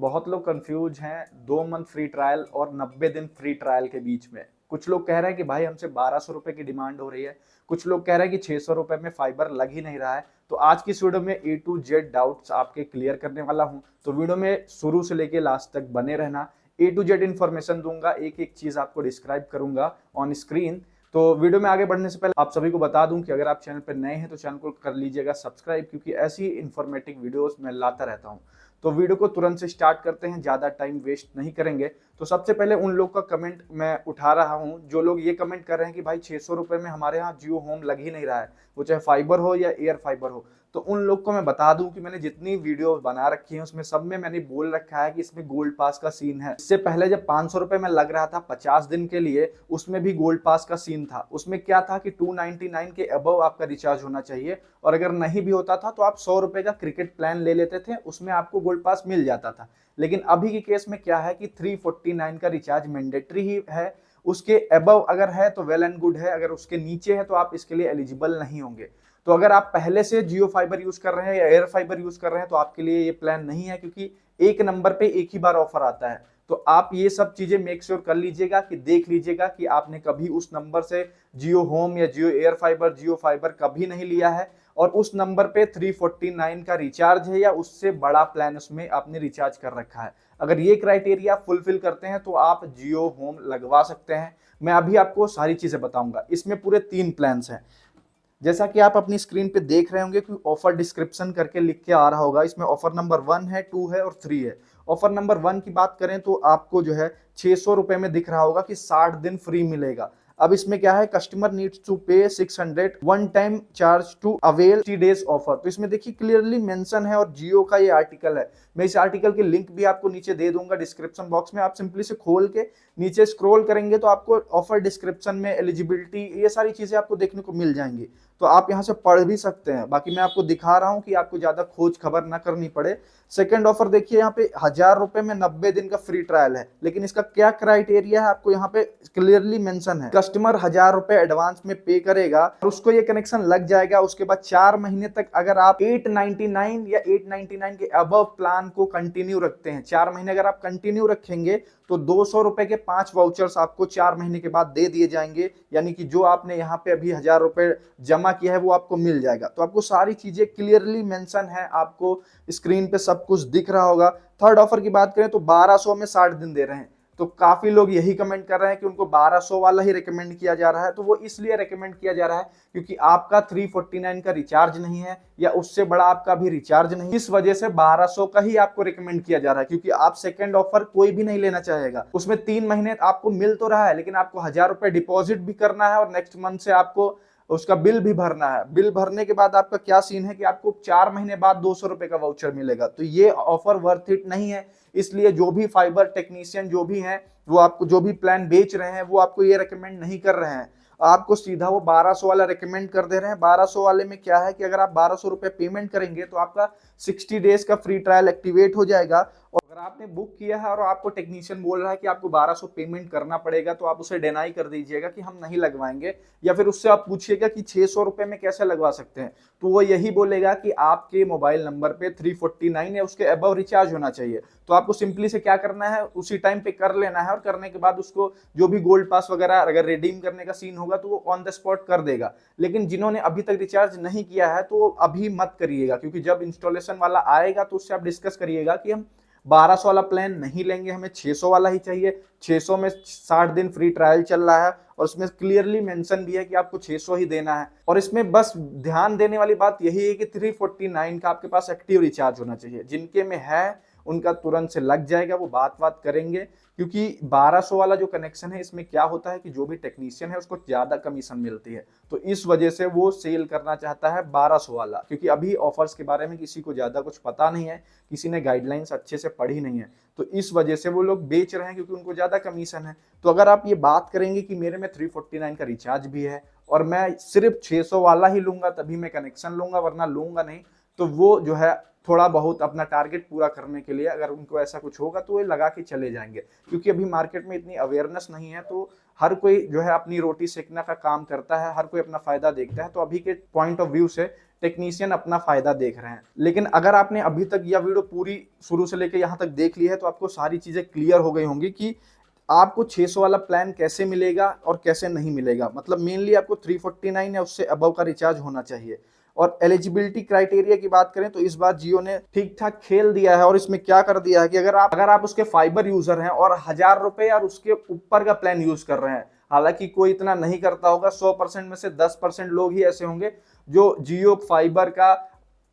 बहुत लोग कंफ्यूज हैं 2 मंथ फ्री ट्रायल और 90 दिन फ्री ट्रायल के बीच में। कुछ लोग कह रहे हैं कि भाई हमसे 1200 रुपए की डिमांड हो रही है, कुछ लोग कह रहे हैं कि 600 रुपए में फाइबर लग ही नहीं रहा है। तो आज की इस वीडियो में ए टू जेड डाउट्स आपके क्लियर करने वाला हूं। तो वीडियो में शुरू से लेके लास्ट तक बने रहना, ए टू जेड इन्फॉर्मेशन दूंगा, एक एक चीज आपको डिस्क्राइब करूंगा ऑन स्क्रीन। तो वीडियो में आगे बढ़ने से पहले आप सभी को बता दूं कि अगर आप चैनल पर नए हैं तो चैनल को कर लीजिएगा सब्सक्राइब, क्योंकि ऐसी इन्फॉर्मेटिव वीडियोस मैं लाता रहता हूं। तो वीडियो को तुरंत से स्टार्ट करते हैं, ज्यादा टाइम वेस्ट नहीं करेंगे। तो सबसे पहले उन लोग का कमेंट मैं उठा रहा हूं जो लोग ये कमेंट कर रहे हैं कि भाई 600 रुपए में हमारे यहाँ जियो होम लग ही नहीं रहा है, वो चाहे फाइबर हो या एयर फाइबर हो। तो उन लोग को मैं बता दूं कि मैंने जितनी वीडियो बना रखी है उसमें सब में मैंने बोल रखा है कि इसमें गोल्ड पास का सीन है। इससे पहले जब 500 रुपए में लग रहा था 50 दिन के लिए, उसमें भी गोल्ड पास का सीन था। उसमें क्या था कि 299 के अबव आपका रिचार्ज होना चाहिए, और अगर नहीं भी होता था तो आप 100 रुपए का क्रिकेट प्लान ले लेते थे, उसमें आपको गोल्ड पास मिल जाता था। लेकिन अभी के केस में क्या है कि 349 का रिचार्ज मैंडेटरी ही है। उसके अबव अगर है तो वेल एंड गुड है, अगर उसके नीचे है तो आप इसके लिए एलिजिबल नहीं होंगे। तो अगर आप पहले से जियो फाइबर यूज कर रहे हैं या एयर फाइबर यूज कर रहे हैं तो आपके लिए ये प्लान नहीं है, क्योंकि एक नंबर पे एक ही बार ऑफर आता है। तो आप ये सब चीजें मेक श्योर कर लीजिएगा कि देख लीजिएगा कि आपने कभी उस नंबर से जियो होम या जियो एयर फाइबर, जियो फाइबर कभी नहीं लिया है, और उस नंबर पे 349 का रिचार्ज है या उससे बड़ा प्लान उसमें आपने रिचार्ज कर रखा है। अगर ये क्राइटेरिया फुलफिल करते हैं तो आप जियो होम लगवा सकते हैं। मैं अभी आपको सारी चीजें बताऊंगा। इसमें पूरे 3 प्लान्स हैं, जैसा कि आप अपनी स्क्रीन पे देख रहे होंगे कि ऑफर डिस्क्रिप्शन करके लिख के आ रहा होगा। इसमें ऑफर नंबर 1 है, 2 है और 3 है। ऑफर नंबर 1 की बात करें तो आपको जो है 600 रुपए में दिख रहा होगा कि 60 दिन फ्री मिलेगा। अब इसमें क्या है, customer needs to pay 600 one time charge to avail 60 days offer. तो इसमें देखिए क्लियरली मेंशन है, और जियो का ये आर्टिकल है। मैं इस आर्टिकल की लिंक भी आपको नीचे दे दूंगा डिस्क्रिप्शन बॉक्स में। आप सिंपली से खोल के नीचे स्क्रॉल करेंगे तो आपको ऑफर डिस्क्रिप्शन में एलिजिबिलिटी, ये सारी चीजें आपको देखने को मिल जाएंगी। तो आप यहाँ से पढ़ भी सकते हैं। बाकी मैं आपको दिखा रहा हूँ कि आपको ज्यादा खोज खबर ना करनी पड़े। सेकंड ऑफर देखिए, यहाँ पे 1000 रुपए में 90 दिन का फ्री ट्रायल है, लेकिन इसका क्या क्राइटेरिया है आपको यहाँ पे क्लियरली मेंशन है। कस्टमर 1000 रुपए एडवांस में पे करेगा और उसको ये कनेक्शन लग जाएगा। उसके बाद 4 महीने तक अगर आप 899 या 899 के अबव प्लान को कंटिन्यू रखते हैं, 4 महीने अगर आप कंटिन्यू रखेंगे तो 200 रुपए के 5 वाउचर्स आपको 4 महीने के बाद दे दिए जाएंगे। यानी कि जो आपने यहाँ पे अभी 1000 रुपए जमा किया है वो आपको मिल जाएगा। तो आपको सारी चीजें क्लियरली मेंशन है, आपको स्क्रीन पे सब कुछ दिख रहा होगा। थर्ड ऑफर की बात करें तो 1200 में 60 दिन दे रहे हैं। तो काफी लोग यही कमेंट कर रहे हैं कि उनको 1200 वाला ही रेकमेंड किया जा रहा है। तो वो इसलिए रेकमेंड किया जा रहा है क्योंकि आपका 349 का रिचार्ज नहीं है, या उससे बड़ा आपका भी रिचार्ज नहीं, इस वजह से 1200 का ही आपको रिकमेंड किया जा रहा है। क्योंकि आप सेकंड ऑफर कोई भी नहीं लेना चाहेगा, उसमें 3 महीने आपको मिल तो रहा है, लेकिन आपको 1000 रुपए डिपॉजिट भी करना है और नेक्स्ट मंथ से आपको उसका बिल भी भरना है। बिल भरने के बाद आपका क्या सीन है कि आपको 4 महीने बाद 200 रुपए का वाउचर मिलेगा। तो ये ऑफर वर्थ इट नहीं है। इसलिए जो भी फाइबर टेक्नीशियन जो भी हैं, वो आपको जो भी प्लान बेच रहे हैं वो आपको ये रेकमेंड नहीं कर रहे हैं, आपको सीधा वो 1200 वाला रेकमेंड कर दे रहे हैं। 1200 वाले में क्या है कि अगर आप 1200 रुपए पेमेंट करेंगे तो आपका 60 डेज का फ्री ट्रायल एक्टिवेट हो जाएगा। और अगर आपने बुक किया है और आपको टेक्नीशियन बोल रहा है कि आपको 1200 पेमेंट करना पड़ेगा, तो आप उसे डिनाई कर दीजिएगा कि हम नहीं लगवाएंगे, या फिर उससे आप पूछिएगा कि 600 रुपए में कैसे लगवा सकते हैं। तो वो यही बोलेगा कि आपके मोबाइल नंबर पे 349 या उसके अबव रिचार्ज होना चाहिए। तो आपको सिंपली से क्या करना है, उसी टाइम पे कर लेना है, और करने के बाद उसको जो भी गोल्ड पास वगैरह अगर रिडीम करने का सीन होगा तो वो ऑन द स्पॉट कर देगा। लेकिन जिन्होंने अभी तक रिचार्ज नहीं किया है तो अभी मत करिएगा, क्योंकि जब इंस्टॉलेशन वाला आएगा तो उससे आप डिस्कस करिएगा कि हम 1200 वाला प्लान नहीं लेंगे, हमें 600 वाला ही चाहिए। 600 में 60 दिन फ्री ट्रायल चल रहा है, और उसमें क्लियरली मेंशन भी है कि आपको 600 ही देना है। और इसमें बस ध्यान देने वाली बात यही है कि 349 का आपके पास एक्टिव रिचार्ज होना चाहिए। जिनके में है उनका तुरंत से लग जाएगा, वो बात करेंगे। क्योंकि 1200 वाला जो कनेक्शन है, इसमें क्या होता है कि जो भी टेक्नीशियन है उसको ज्यादा कमीशन मिलती है, तो इस वजह से वो सेल करना चाहता है 1200 वाला। क्योंकि अभी ऑफर्स के बारे में किसी को ज्यादा कुछ पता नहीं है, किसी ने गाइडलाइंस अच्छे से पढ़ी नहीं है, तो इस वजह से वो लोग बेच रहे हैं, क्योंकि उनको ज्यादा कमीशन है। तो अगर आप ये बात करेंगे कि मेरे में 349 का रिचार्ज भी है और मैं सिर्फ 600 वाला ही लूंगा तभी मैं कनेक्शन लूंगा, वरना लूंगा नहीं, तो वो जो है थोड़ा बहुत अपना टारगेट पूरा करने के लिए अगर उनको ऐसा कुछ होगा तो वो लगा के चले जाएंगे। क्योंकि अभी मार्केट में इतनी अवेयरनेस नहीं है, तो हर कोई जो है अपनी रोटी सेकना का काम करता है, हर कोई अपना फायदा देखता है। तो अभी के पॉइंट ऑफ व्यू से टेक्नीशियन अपना फायदा देख रहे हैं। लेकिन अगर आपने अभी तक यह वीडियो पूरी शुरू से लेकर यहाँ तक देख ली है तो आपको सारी चीजें क्लियर हो गई होंगी कि आपको 600 वाला प्लान कैसे मिलेगा और कैसे नहीं मिलेगा। मतलब मेनली आपको 349 या उससे अबव का रिचार्ज होना चाहिए। और एलिजिबिलिटी क्राइटेरिया की बात करें तो इस बार जियो ने ठीक ठाक खेल दिया है और इसमें क्या कर दिया है कि अगर आप उसके फाइबर यूजर हैं और 1000 रुपए और उसके ऊपर का प्लान यूज कर रहे हैं, हालांकि कोई इतना नहीं करता होगा, 100% में से 10% लोग ही ऐसे होंगे जो जियो फाइबर का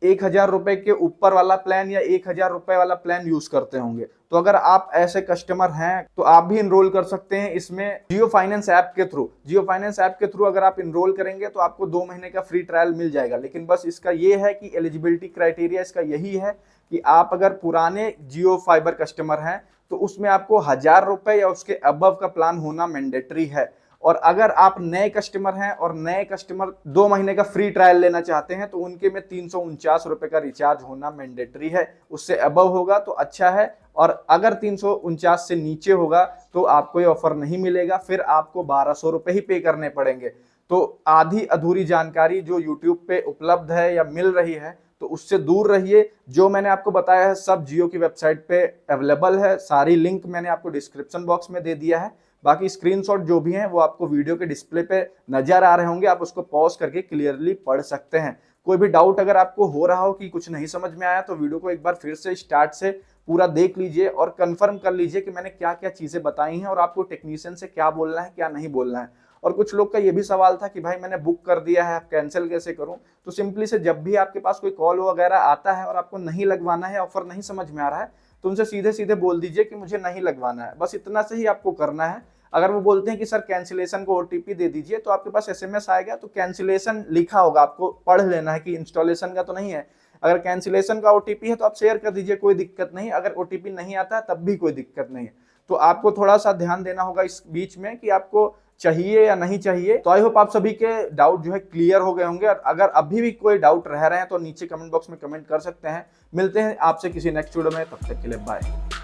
1000 रुपए के ऊपर वाला प्लान या 1000 रुपए वाला प्लान यूज करते होंगे। तो अगर आप ऐसे कस्टमर हैं तो आप भी इनरोल कर सकते हैं इसमें जियो फाइनेंस ऐप के थ्रू। जियो फाइनेंस ऐप के थ्रू अगर आप इनरोल करेंगे तो आपको 2 महीने का फ्री ट्रायल मिल जाएगा। लेकिन बस इसका ये है कि एलिजिबिलिटी क्राइटेरिया इसका यही है कि आप अगर पुराने जियो फाइबर कस्टमर हैं तो उसमें आपको 1000 रुपए या उसके अबव का प्लान होना मैंडेटरी है। और अगर आप नए कस्टमर हैं और नए कस्टमर 2 महीने का फ्री ट्रायल लेना चाहते हैं तो उनके में 349 रुपए का रिचार्ज होना मैंडेटरी है। उससे अबव होगा तो अच्छा है, और अगर 349 से नीचे होगा तो आपको ये ऑफर नहीं मिलेगा, फिर आपको 1200 रुपए ही पे करने पड़ेंगे। तो आधी अधूरी जानकारी जो यूट्यूब पे उपलब्ध है या मिल रही है तो उससे दूर रहिए। जो मैंने आपको बताया है सब जियो की वेबसाइट पे अवेलेबल है, सारी लिंक मैंने आपको डिस्क्रिप्शन बॉक्स में दे दिया है। बाकी स्क्रीनशॉट जो भी हैं वो आपको वीडियो के डिस्प्ले पे नजर आ रहे होंगे, आप उसको पॉज करके क्लियरली पढ़ सकते हैं। कोई भी डाउट अगर आपको हो रहा हो कि कुछ नहीं समझ में आया तो वीडियो को एक बार फिर से स्टार्ट से पूरा देख लीजिए और कंफर्म कर लीजिए कि मैंने क्या क्या चीजें बताई हैं और आपको टेक्नीशियन से क्या बोलना है क्या नहीं बोलना है। और कुछ लोग का ये भी सवाल था कि भाई मैंने बुक कर दिया है, आप कैंसिल कैसे करूं। तो सिंपली से जब भी आपके पास कोई कॉल वगैरह आता है और आपको नहीं लगवाना है, ऑफर नहीं समझ में आ रहा है, तो उनसे सीधे सीधे बोल दीजिए कि मुझे नहीं लगवाना है। बस इतना से ही आपको करना है। अगर वो बोलते हैं कि सर कैंसिलेशन को ओटीपी दे दीजिए, तो आपके पास एसएमएस आएगा, तो कैंसिलेशन लिखा होगा, आपको पढ़ लेना है कि इंस्टॉलेशन का तो नहीं है। अगर कैंसिलेशन का ओटीपी है तो आप शेयर कर दीजिए, कोई दिक्कत नहीं। अगर ओटीपी नहीं आता है तब भी कोई दिक्कत नहीं है। तो आपको थोड़ा सा ध्यान देना होगा इस बीच में कि आपको चाहिए या नहीं चाहिए। तो आई होप आप सभी के डाउट जो है क्लियर हो गए होंगे। और अगर अभी भी कोई डाउट रह रहे हैं तो नीचे कमेंट बॉक्स में कमेंट कर सकते हैं। मिलते हैं आपसे किसी नेक्स्ट वीडियो में, तब तक के लिए बाय।